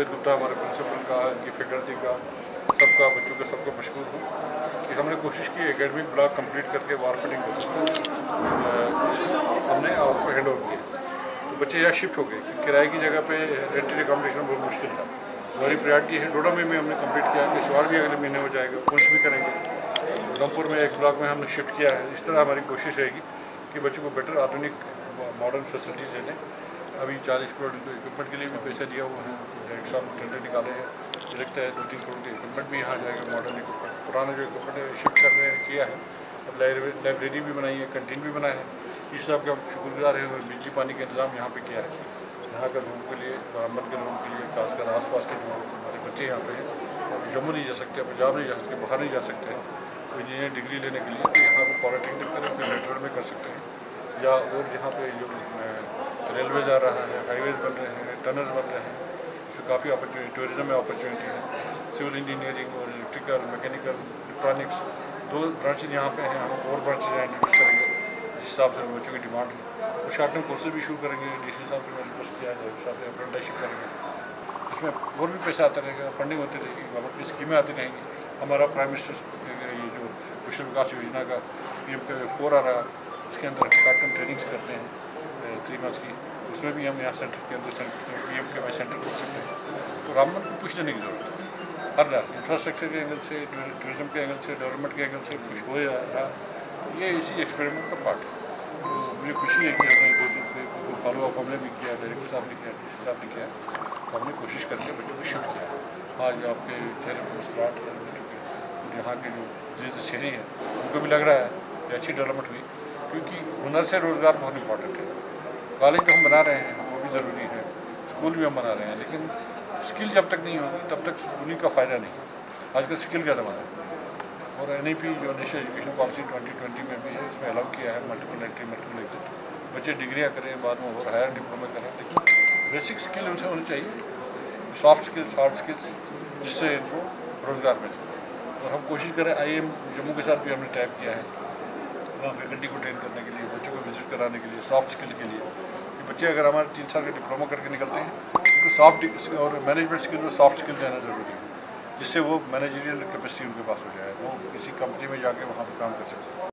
वेद गुप्ता हमारे प्रिंसिपल का, इनकी फैकल्टी का, सबका, बच्चों का, सबको मशहूर हूँ कि हमने कोशिश की एकेडमिक ब्लॉक कंप्लीट करके वार फंडिंग उसको हमने आपको हैंड ओवर किया। तो बच्चे यहाँ शिफ्ट हो गए कि किराए की जगह पे रेंटेड अकोमोडेशन बहुत मुश्किल था। हमारी प्रायोरिटी है डोडा में भी हमने कंप्लीट किया, पेशवार भी अगले महीने हो जाएगा, पुंछ भी करेंगे, उधमपुर में एक ब्लॉक में हमने शिफ्ट किया है। इस तरह हमारी कोशिश रहेगी कि बच्चों को बेटर आधुनिक मॉडर्न फैसिलिटीज़ देने। अभी 40 करोड़ इक्विपमेंट के लिए भी पैसा दिया हुआ है, डायरेक्ट साहब टेंडर निकाले हैं, लगता है 2-3 करोड़ के इक्विपमेंट भी यहाँ जाएगा, मॉडर्न इक्विपमेंट। पुराना जो इक्विपमेंट है शिफ्ट करने किया है, अब लाइब्रेरी भी बनाई है, कैंटीन भी बनाया है। इस सब के हम शुक्रगुजार हैं। और बिजली पानी का इंतजाम यहाँ पे किया है, यहाँ का लोगों के लिए, बरामद के लोगों के लिए, खासकर आस पास के जो हमारे बच्चे यहाँ पे हैं, जम्मू नहीं जा सकते, पंजाब नहीं जा सकते, बाहर नहीं जा सकते हैं, तो इंजीनियरिंग डिग्री लेने के लिए तो यहाँ पर पॉलिटेक्निक करें, फिर लेटरल में कर सकते हैं, या और यहाँ पे जो रेलवेज आ रहा है, हाईवेज बन रहे हैं, टनल्स बन रहे हैं, इसमें काफ़ी अपॉर्चुनिटी, टूरिज्म में अपॉर्चुनिटी है। सिविल इंजीनियरिंग और इलेक्ट्रिकल, मैकेनिकल, इलेक्ट्रॉनिक्स 2 ब्रांचेज यहाँ पे हैं, हम और ब्रांचेज इंट्रोड्यूस करेंगे जिस हिसाब से बच्चों की डिमांड है। और शॉर्ट टर्म कोर्सेज भी शुरू करेंगे, डीसी साहब से रिक्वेस्ट किया जाए, साहब से अप्रेंटिसशिप करेंगे, इसमें और भी पैसा आता रहेगा, फंडिंग होती रहेगी, गवर्नमेंट की स्कीमें आती रहेंगी। हमारा प्राइम मिनिस्टर ये जो कौशल विकास योजना का PM4 आ रहा है, इसके अंदर शॉर्ट टर्म ट्रेनिंग्स करते हैं 3 मंथ्स की, उसमें भी हम यहाँ सेंटर के अंदर PM के सेंटर खोल सकते हैं। तो रामबन को पुश देने की ज़रूरत है, हर तरह से, इंफ्रास्ट्रक्चर के एंगल से, टूरिज्म के एंगल से, डेवलपमेंट के एंगल से पुश हो रहा। ये इसी एक्सपेरिमेंट का पार्ट है। तो मुझे खुशी है कि हमने फॉलो अप हमने भी किया, डायरेक्टर साहब ने किया, डीसी साहब ने किया, तो हमने कोशिश करके बच्चों को शिफ्ट किया। आज आपके चेहरे पर मुस्कुराहट है बच्चों के, यहाँ के जो शहरी हैं उनको भी लग रहा है कि अच्छी डेवलपमेंट हुई, क्योंकि हुनर से रोज़गार बहुत इंपॉर्टेंट है। कॉलेज तो हम बना रहे हैं, वो भी ज़रूरी है, स्कूल भी हम बना रहे हैं, लेकिन स्किल जब तक नहीं होगी तब तक स्कूलिंग का फ़ायदा नहीं। आजकल स्किल का ज़माना है। और NEP जो नेशनल एजुकेशन पॉलिसी 2020 में भी है, इसमें अलाउ किया है मल्टीपल एंट्री, मल्टीपल एग्जिट, बच्चे डिग्रियाँ करें, बाद में और हायर डिप्लोमा करें, लेकिन बेसिक स्किल उनसे होनी चाहिए, सॉफ्ट स्किल्स, हार्ड स्किल्स, जिससे इनको रोज़गार मिले। और हम कोशिश करें, IIM जम्मू के साथ भी हमने टैप किया है, वहाँ फैकल्टी को ट्रेन करने के लिए, बच्चों को विजिट कराने के लिए, सॉफ्ट स्किल के लिए। कि बच्चे अगर हमारे 3 साल का डिप्लोमा करके निकलते हैं, उनको सॉफ्ट और मैनेजमेंट स्किल और सॉफ्ट स्किल देना ज़रूरी है, जिससे वो मैनेजरियल कैपेसिटी उनके पास हो जाए, वो किसी कंपनी में जाके वहाँ पर काम कर सकते हैं।